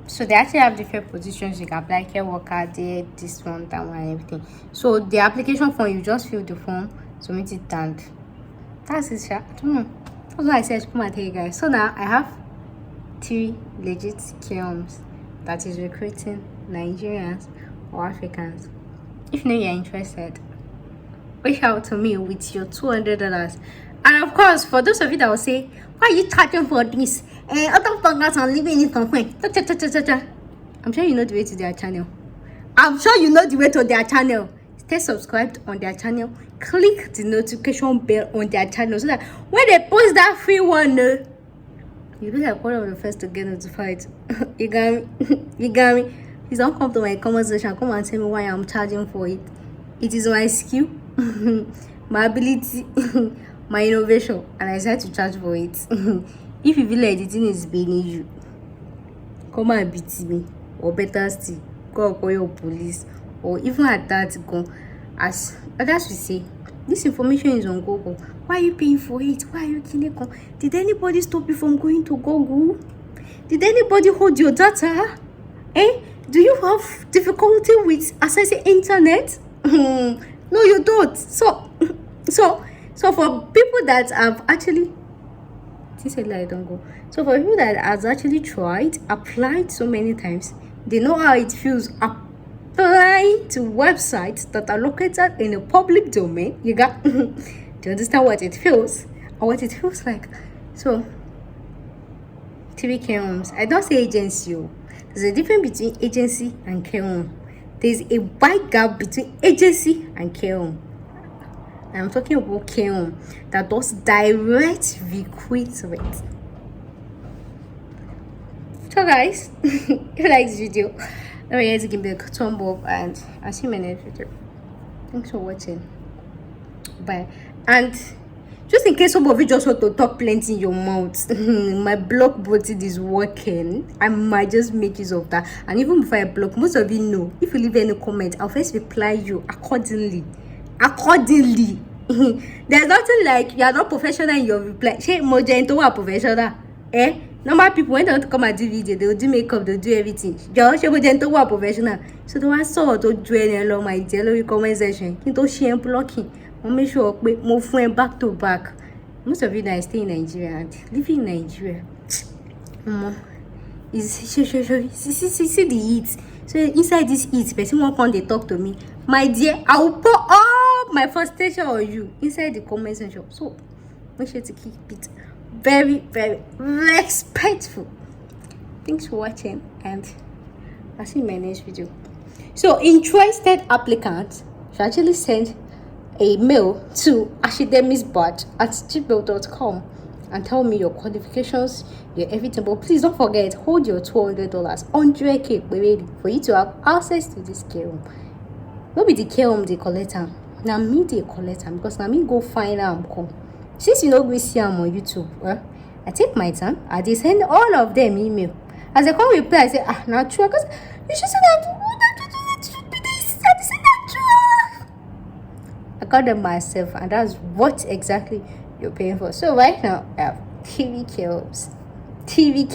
So they actually have different positions. You can apply care worker, there, this one, that one, and everything. So the application form, you just fill the form, submit it, and that's it. I don't know. That's what I said. Come and tell you guys. So now I have 3 legit care homes that is recruiting Nigerians or Africans. If you know you're interested, reach out to me with your $200. And of course, for those of you that will say, why are you charging for this? Other podcasts are leaving it complaint. I'm sure you know the way to their channel. Stay subscribed on their channel. Click the notification bell on their channel so that when they post that free one, you'll be like one of the first to get notified. You got me? You got me? Please don't come to my comment section. Come and tell me why I'm charging for it. It is my skill, my ability, my innovation, and I decided to charge for it. If you feel like the thing is beneath you, come and beat me, or better still, go call your police, or even at that, go as others will say. This information is on Google. Why are you paying for it? Why are you killing? Did anybody stop you from going to Google? Did anybody hold your data? Do you have difficulty with accessing internet? No, you don't. So for people that have actually, so for people that has actually applied so many times, they know how it feels applying to websites that are located in a public domain. You got to understand what it feels or what it feels like. So TV care homes, I don't say agency. There's a difference between agency and care home. There's a wide gap between agency and care home. I'm talking about care home that does direct recruitment. So guys, if you like this video, don't forget to give me a thumb up, and I'll see you in my next video. Thanks for watching. Bye. And just in case some of you just want to talk plenty in your mouth, my block button is working. I might just make use of that. And even before I block, most of you know, if you leave any comment, I'll first reply you accordingly. There's nothing like you are not professional in your reply. She Mojento are professional. Normal people, when they want to come and do video, they will do makeup, they'll do everything. Just Mojento are professional. So the one saw to join along my jelly comment section. Into share blocking. I'll make sure we move back to back. Most of you that stay in Nigeria and living in Nigeria, is see the heat. So inside this heat, person won't come they talk to me. My dear, I will pour all my frustration on you inside the comment section. So make sure to keep it very, very respectful. Thanks for watching, and I'll see you in my next video. So interested applicants should actually send a mail to ashidemisbad@gmail.com and tell me your qualifications, your everything. But please don't forget, hold your $200, 100K ready for you to have access to this care home. No be the care home they collect am. Now me they collect am, because now me go find am come. Since you know we see am on YouTube, I take my time. I dey send all of them email. As they come reply, I say, now true, because you should say that. I got them myself, and that's what exactly you're paying for. So right now I have TV care homes, TV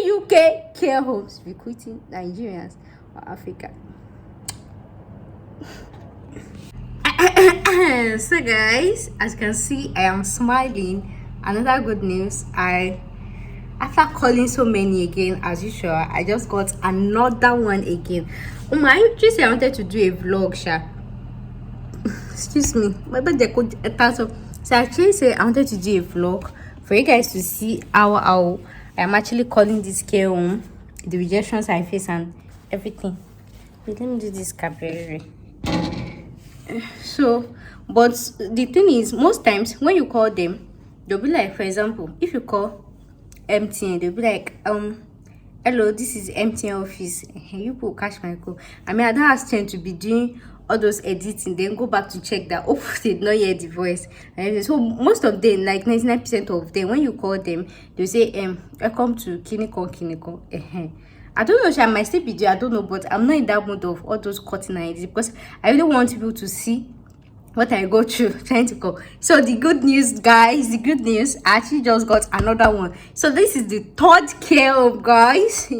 UK care homes recruiting Nigerians or Africa. So guys, as you can see, I am smiling. Another good news, after calling so many again as usual, I just got another one again. I just wanted to do a vlog, excuse me, my birthday could so I actually said I wanted to do a vlog for you guys to see how I'm actually calling this care home, the rejections I face and everything. Wait, let me do this cabaret. So but the thing is, most times when you call them, they'll be like, for example, if you call MTN, they'll be like, hello, this is MTN office. You will catch my call. I mean, I don't have time to be doing all those editing, then go back to check that they did not hear the voice. And so most of them, like 99% of them, when you call them, they say, welcome to Kiniko. I don't know if I might still be there, I don't know, but I'm not in that mood of all those cutting ideas, because I really want people to see what I go through trying to go. So the good news, guys, the good news, I actually just got another one. So this is the third care home, guys.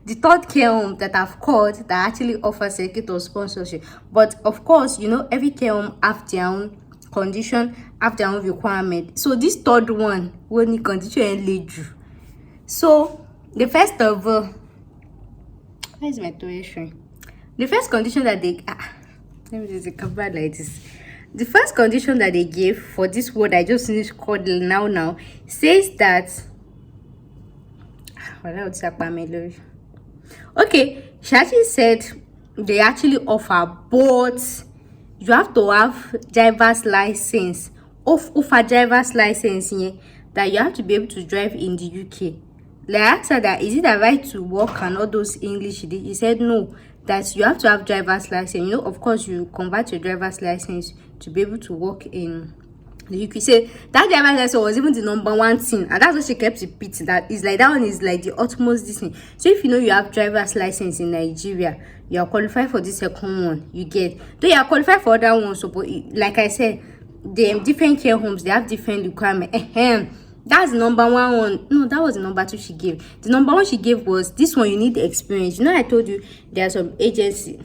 The third care home that I've called that actually offers a kit of sponsorship. But of course, you know, every care home have their own condition, have their own requirement. So this third one, when the condition lead you. So the first of all, where's my tuition? The first condition that they let me just cover like this. The first condition that they gave for this word I just finished called now says that okay, she actually said they actually offer, but you have to have driver's license. Offer driver's license here, that you have to be able to drive in the UK. Like, I asked her that is it a right to work and all those English. He said no, that you have to have driver's license. You know, of course, you convert your driver's license to be able to work in the UK. Say that driver's license was even the number one thing, and that's what she kept repeating. That is like that one is like the utmost this thing. So if you know you have driver's license in Nigeria, you are qualified for the second one. You get, though you are qualified for other ones. So, but like I said, the different care homes, they have different requirements. That's the number one. No, that was the number two she gave. The number one she gave was this one. You need experience. You know, I told you there are some agency.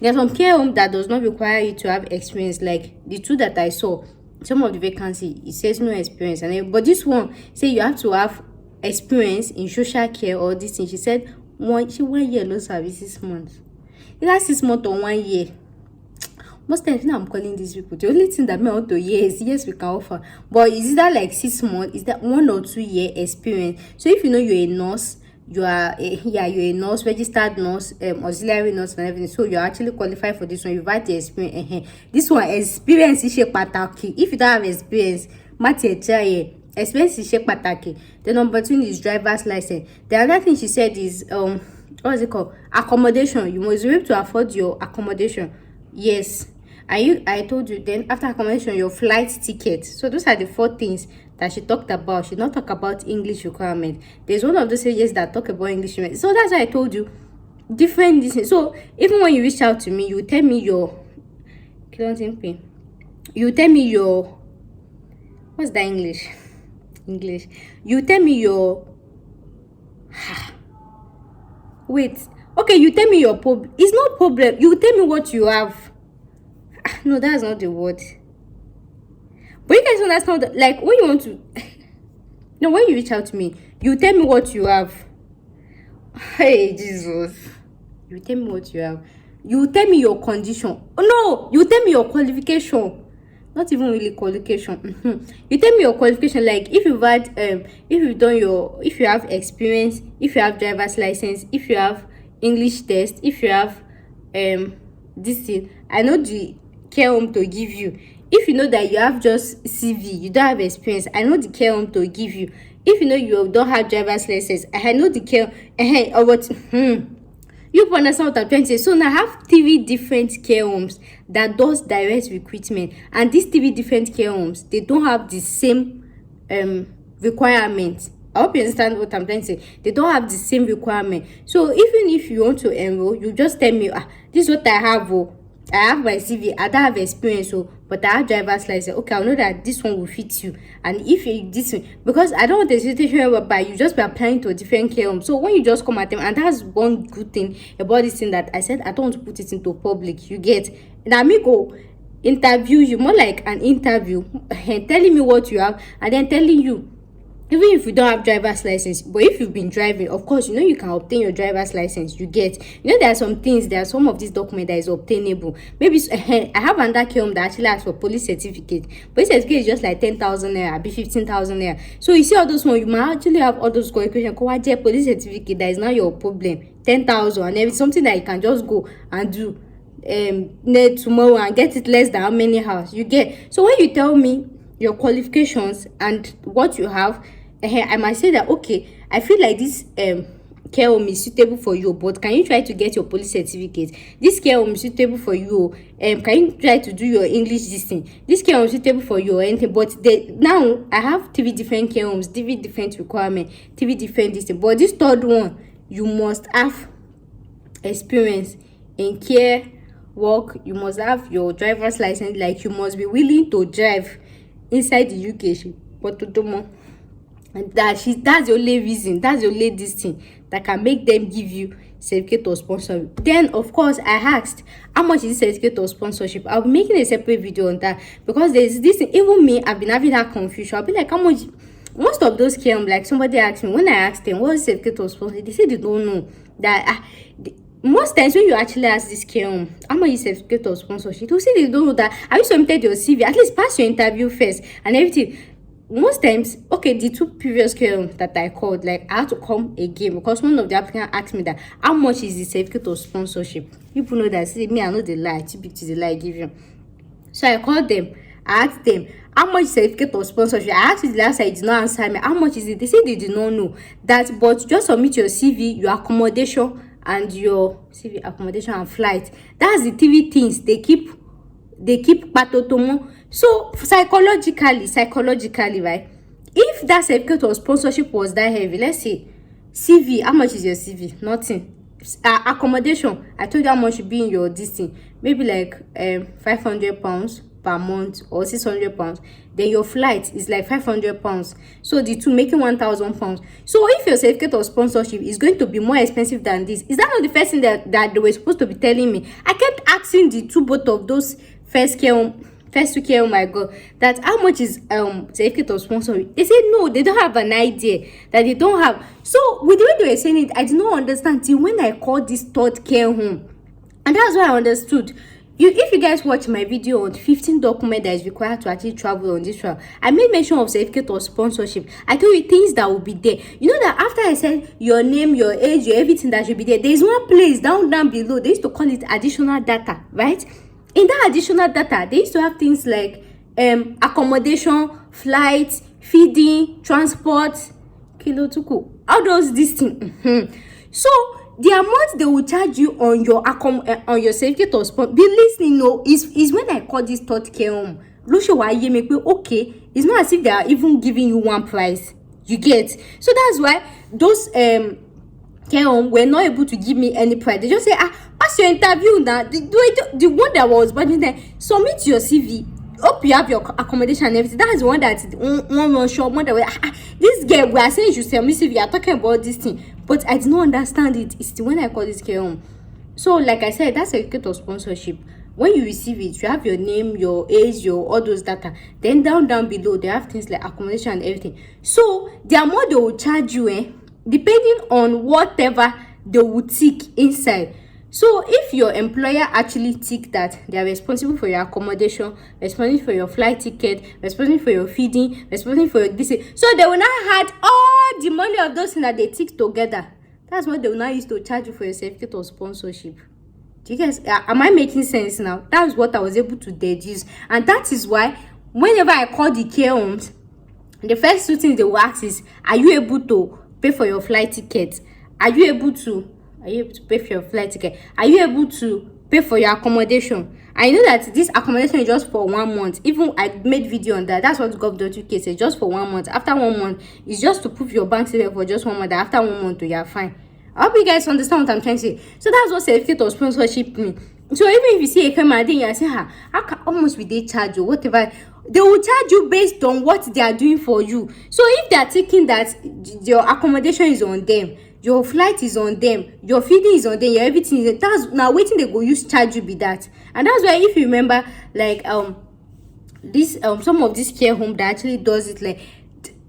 There's some care home that does not require you to have experience. Like the two that I saw, some of the vacancy, it says no experience, and but this one say you have to have experience in social care or this thing. She said 1 year low service 6 months. Either 6 months or 1 year. Most times when I'm calling these people, the only thing that me want to hear is yes, we can offer. But is that like 6 months? Is that 1 or 2 year experience? So if you know you're a nurse, you're a nurse, registered nurse, auxiliary nurse and everything. So you're actually qualified for this one. You've had the experience. This one, experience is pataki. If you don't have experience, experience is pataki. The number 2 is driver's license. The other thing she said is what is it called? Accommodation. You must be able to afford your accommodation. Yes. I told you then after accommodation, your flight ticket. So those are the 4 things that she talked about. She did not talk about English requirement. There's one of those ages that talk about English requirement. So that's why I told you different this. So even when you reach out to me, you tell me your you tell me your what's the English? You tell me your wait. Okay, you tell me your problem. It's not problem. You tell me what you have. No, that's not the word. But you guys understand that, like when you want to no, when you reach out to me, you tell me what you have. Hey Jesus. You tell me what you have. You tell me your condition. Oh no, you tell me your qualification. Not even really qualification. You tell me your qualification, like if you've had if you have experience, if you have driver's license, if you have English test, if you have this thing. I know the care home to give you. If you know that you have just CV, you don't have experience, I know the care home to give you. If you know you don't have driver's license, I know the care or what you understand what I'm trying to say. So now I have 3 different care homes that does direct recruitment, and these 3 different care homes, they don't have the same requirements. I hope you understand what I'm trying to say. They don't have the same requirement. So even if you want to enroll, you just tell me, this is what I have. I have my CV. I don't have experience, but I have driver's license. Okay, I know that this one will fit you. And if you this one, because I don't want a situation whereby you just be applying to a different care home. So when you just come at them, and that's one good thing about this thing that I said I don't want to put it into public. You get now me go interview you more like an interview, telling me what you have, and then telling you. Even if you don't have driver's license, but if you've been driving, of course, you know you can obtain your driver's license. You get, you know, there are some things, there are some of these documents that is obtainable. Maybe I have another home that actually asks for police certificate. Police certificate is just like 10,000 naira, be 15,000 naira. So you see all those ones, you might actually have all those qualifications. Police certificate, that is not your problem. 10,000, and if it's something that you can just go and do tomorrow and get it less than how many hours you get. So when you tell me your qualifications and what you have, I might say that okay, I feel like this care home is suitable for you, but can you try to get your police certificate? This care home is suitable for you. Can you try to do your English this thing? This care home is suitable for you or anything. But now I have 3 different care homes, 3 different requirements, 3 different this thing. But this third one, you must have experience in care work, you must have your driver's license, like you must be willing to drive inside the UK. But to do more, and that's the only reason, that's the only this thing that can make them give you certificate of sponsorship. Then of course I asked, how much is this certificate of sponsorship? I'll be making a separate video on that, because there's this thing, even me, I've been having that confusion. I'll be like, how much? Most of those like somebody asked me, when I asked them what is certificate of sponsorship, they say they don't know. That most times when you actually ask this how much is certificate of sponsorship, they'll say they don't know that. Have you submitted your CV? At least pass your interview first and everything. Most times, okay, the 2 previous that I called, like I had to come again because one of the applicants asked me that how much is the certificate of sponsorship. People know that. See me, I know the lie, too big to the lie give you. So I called them, I asked them how much certificate of sponsorship. I asked it last time, did not answer me. How much is it? They said they did not know that, but just submit your CV, your accommodation, and your CV, accommodation, and flight. That's the 3 things they keep patotomo. So psychologically, right? If that certificate of sponsorship was that heavy, let's say CV, how much is your CV? Nothing. Accommodation, I told you how much should be in your this thing. Maybe like £500 per month or £600. Then your flight is like £500. So the two making £1,000. So if your certificate of sponsorship is going to be more expensive than this, is that not the first thing that they were supposed to be telling me? I kept asking both of those first 2K, oh my god, that how much is certificate of sponsorship. They said no, they don't have an idea, that they don't have. So with the way they were saying it, I did not understand till when I called this third care home, and that's why I understood. If you guys watch my video on 15 documents that is required to actually travel on this travel, I made mention of certificate of sponsorship. I told you things that will be there. You know that after I said your name, your age, your everything that should be there, there's one place down below. They used to call it additional data, right? In that additional data, they used to have things like accommodation, flights, feeding, transport, all those these things. So the amount they will charge you on your certificate of sponsor, be listening, no, is when I call this third care home. Okay, it's not as if they are even giving you one price. You get? So that's why those care home were not able to give me any price. They just say, pass your interview now. The one that was budgeting there, submit your CV. Hope you have your accommodation and everything. That's the one that one shop one that this girl, we are saying you should submit CV. You are talking about this thing, but I did not understand it. It's the when I call this care home. So like I said, that's a certificate of sponsorship. When you receive it, you have your name, your age, your all those data. Then down below, they have things like accommodation and everything. So the amount they will charge you, depending on whatever they will tick inside. So if your employer actually tick that they are responsible for your accommodation, responsible for your flight ticket, responsible for your feeding, responsible for your this, so they will not add all the money of those things that they tick together. That's what they will not use to charge you for your certificate of sponsorship. Do you guys, am I making sense now? That's what I was able to deduce, and that is why whenever I call the care homes, the first 2 things they will ask is, are you able to pay for your flight ticket? Are you able to pay for your flight ticket? Are you able to pay for your accommodation? I know that this accommodation is just for 1 month. Even I made video on that. That's what gov.uk says, just for 1 month. After 1 month, it's just to prove your bank statement for just 1 month. After 1 month, you are fine. I hope you guys understand what I'm trying to say. So that's what certificate of sponsorship means. So even if you see a camera, then you say, how much will they charge you? Whatever. They will charge you based on what they are doing for you. So if they are taking that your accommodation is on them, your flight is on them, your feeding is on them, your everything is, that's now waiting they go use charge you be that. And that's why if you remember, like this some of this care home that actually does it, like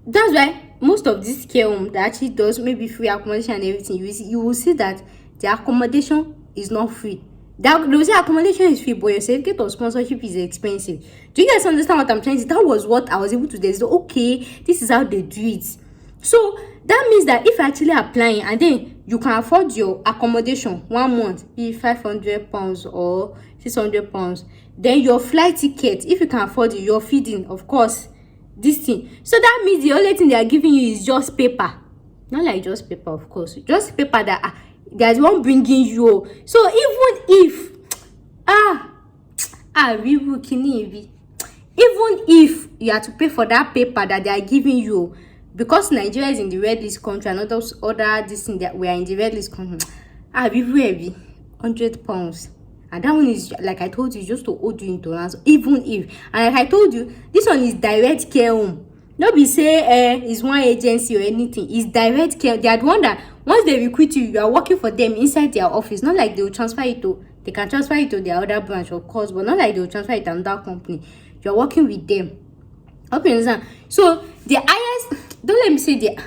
that's why most of this care home that actually does maybe free accommodation and everything, you will see that the accommodation is not free. They will say accommodation is free, but your certificate of sponsorship is expensive. Do you guys understand what I'm trying to say? That was what I was able to do. So, okay, this is how they do it. So that means that if you're actually applying and then you can afford your accommodation 1 month, be £500 or £600, then your flight ticket, if you can afford it, your feeding, of course, this thing. So that means the only thing they are giving you is just paper. Not like just paper, of course, just paper that there's one bringing you. So even if even if you have to pay for that paper that they are giving you, because Nigeria is in the red list country and other this thing that we are in the red list country, heavy £100. and that one is, like I told you, just to hold you into ransom. Even if, and like I told you, this one is direct care home. No be say it's one agency or anything. It's direct care. They are the one that once they recruit you, you are working for them inside their office. Not like they will transfer it to, they can transfer it to their other branch, of course, but not like they will transfer it to another company. You are working with them. Hope you understand. So the highest, don't let me say the,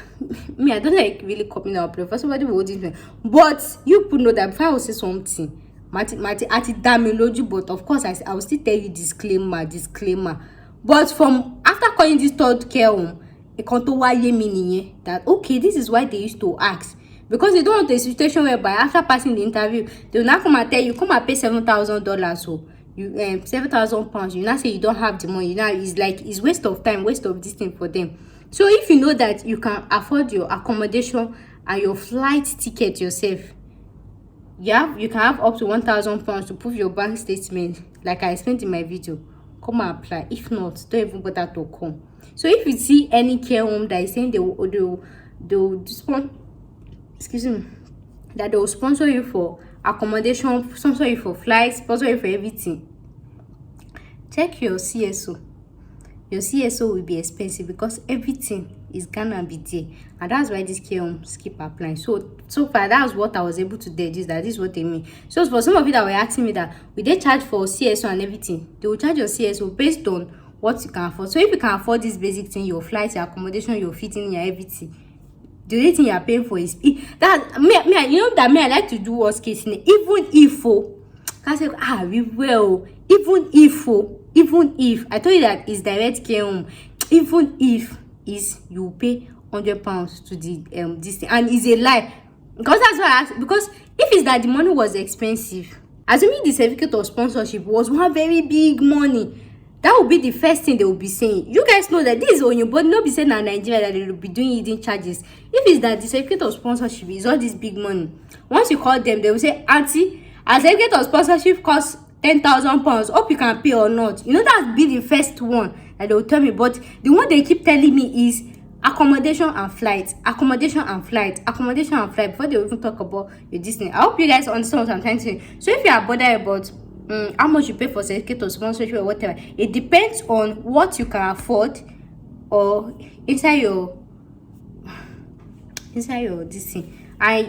me, I don't like really copying our play for somebody who didn't know. But you could know that before I will say something, Mati damn loju, but of course I will still tell you disclaimer. But from after calling this third care home, it can't mean that okay, this is why they used to ask. Because they don't want a situation whereby after passing the interview, they will now come and tell you, come and pay $7,000. So you £7,000. You now say you don't have the money. Now it's like it's waste of time, waste of this thing for them. So if you know that you can afford your accommodation and your flight ticket yourself, yeah, you can have up to £1,000 to prove your bank statement, like I explained in my video. Come and apply. If not, don't even bother to come. So if you see any care home that is saying they will sponsor you for accommodation, sponsor you for flights, sponsor you for everything, check your CSO. Your CSO will be expensive because everything is gonna be there, and that's why this care homes keep applying. So far, that's what I was able to deduce, that this is what they mean. So for some of you that were asking me that will they charge for CSO and everything, they will charge your CSO based on what you can afford. So if you can afford this basic thing, your flights, your accommodation, your fitting, your everything, the only thing you are paying for is that me. You know that me, I like to do worst case scenario. Even if can say we will. Even if I told you that it's direct care home, even if is you pay £100 to the this thing, and it's a lie, because that's what I asked. Because if it's that the money was expensive, assuming the certificate of sponsorship was one very big money, that would be the first thing they will be saying. You guys know that this is on your body, not be saying in Nigeria that they will be doing hidden charges. If it's that the certificate of sponsorship is all this big money, once you call them, they will say, auntie, a certificate of sponsorship costs £10,000. Hope you can pay or not. You know, that'd be the first one that they will tell me. But the one they keep telling me is accommodation and flight, before they even talk about your Disney. I hope you guys understand what I'm trying to say. So if you are bothered about how much you pay for certificate of sponsorship or whatever, it depends on what you can afford or inside your this thing.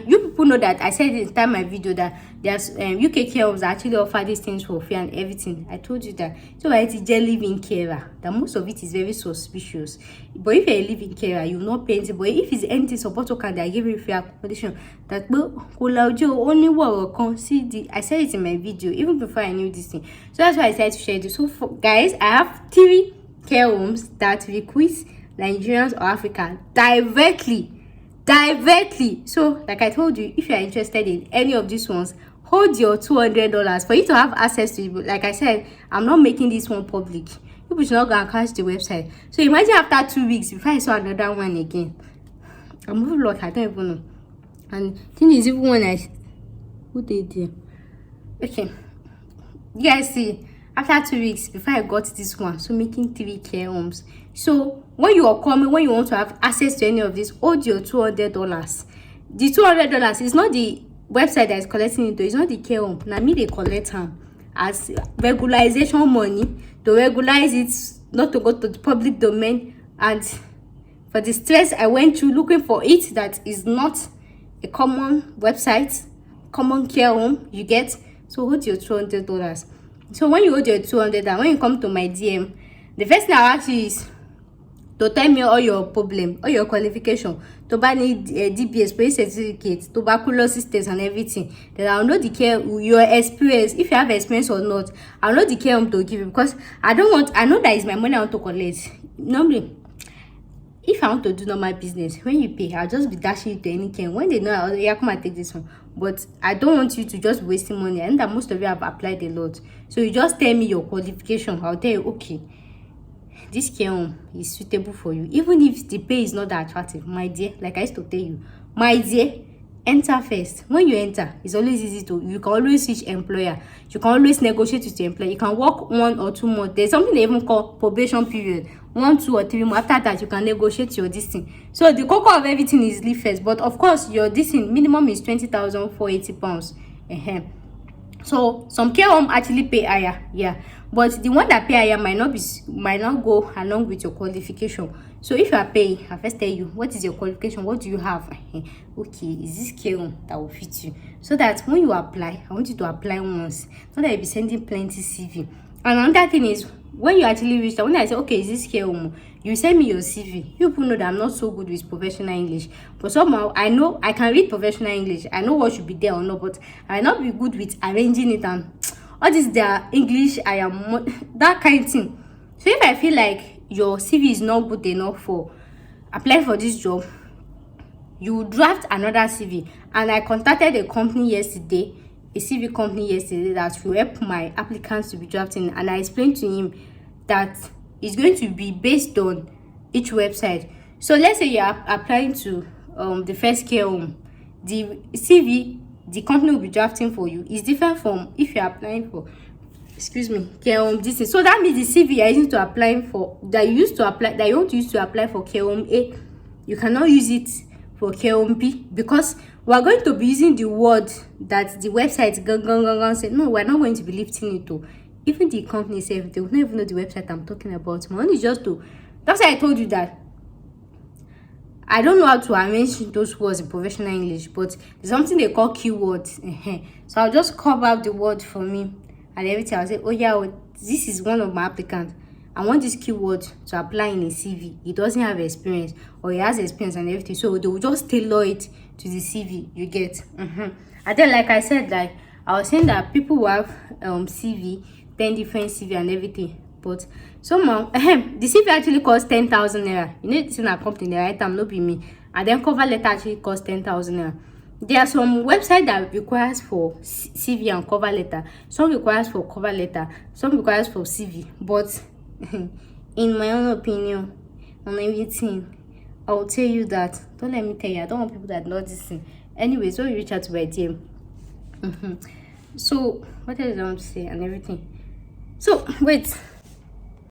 You people know that I said in the time my video that there's UK care homes actually offer these things for free and everything. I told you that. So it's a living carer, that most of it is very suspicious. But if you're a living carer, you will not pay anything. But if it's anything support to can, they give you free accommodation. That only what see I said it in my video even before I knew this thing. So that's why I decided to share this. So guys, I have 3 care homes that recruit Nigerians or Africa directly. So like I told you, if you are interested in any of these ones, hold your $200 for you to have access to it. Like I said, I'm not making this one public. People should not go and catch the website. So imagine after 2 weeks before I saw another one again. I'm moving like I don't even know. And thing is, even when who did there? Okay, you guys see, after 2 weeks before I got this one, so making 3 care homes. So when you are coming, when you want to have access to any of this, hold your $200. The $200 is not the website that is collecting it, it's not the care home. Now me they collect them as regularization money to regularize it, not to go to the public domain. And for the stress I went through looking for it, that is not a common website, common care home, you get. So hold your $200. So when you hold your 200 and when you come to my DM, the first thing I'll ask you is to tell me all your problem, all your qualification, to buy need DBS, police certificate, tuberculosis test and everything. Then I'll know the care, your experience, if you have experience or not. I'll know the care home to give you, because I know that is my money I want to collect. Normally, if I want to do normal business, when you pay, I'll just be dashing it to any care. When they know, yeah, come and take this one. But I don't want you to just wasting money. I know that most of you have applied a lot. So you just tell me your qualification. I'll tell you, okay, this care home is suitable for you. Even if the pay is not that attractive, my dear, like I used to tell you, my dear, enter first. When you enter, it's always easy to, you can always switch employer. You can always negotiate with your employer. You can work 1 or 2 months. There's something they even call probation period. 1, 2 or 3 months. After that, you can negotiate your this thing. So the cocoa of everything is leave first. But of course, your this thing minimum is £20,480. So some care home actually pay higher, yeah, but the one that pay higher might not go along with your qualification. So if you are paying, I first tell you what is your qualification, what do you have. Okay, is this care home that will fit you, so that when you apply, I want you to apply once, not that you'll be sending plenty CV. And another thing is, when you actually reach out, when I say, okay, is this care home, you send me your CV. You people know that I'm not so good with professional English, but somehow I know I can read professional English. I know what should be there or not, but I might not be good with arranging it and all this their English. I am that kind of thing. So if I feel like your CV is not good enough for applying for this job, you draft another CV. And I contacted a company yesterday, a CV company yesterday, that will help my applicants to be drafting, and I explained to him that it's going to be based on each website. So let's say you are applying to the first care home, the CV the company will be drafting for you is different from if you are applying for, excuse me, care home this is. So that means the CV you are using to apply for, that you used to apply, that you want to use to apply for care home A, you cannot use it for care home B, because we are going to be using the word that the website say. No, we're not going to be lifting it to. Even the company itself, they will not even know the website I'm talking about. My own is just to, that's why I told you that I don't know how to arrange those words in professional English, but there's something they call keywords. So I'll just cover up the word for me and everything. I'll say, oh yeah, this is one of my applicants. I want this keyword to apply in a CV. He doesn't have experience, or he has experience and everything. So they will just tailor it to the CV, you get. And then, like I said, like I was saying that people who have CV, 10 different CV and everything. But somehow, the CV actually costs 10,000 naira. You need to see a company, the right time, not be me. And then cover letter actually costs 10,000 naira. There are some websites that requires for CV and cover letter. Some requires for cover letter. Some requires for CV. But in my own opinion on everything, I will tell you that, don't let me tell you, I don't want people that know this thing. Anyway, so you reach out to my DM. So what else I want to say and everything. So wait.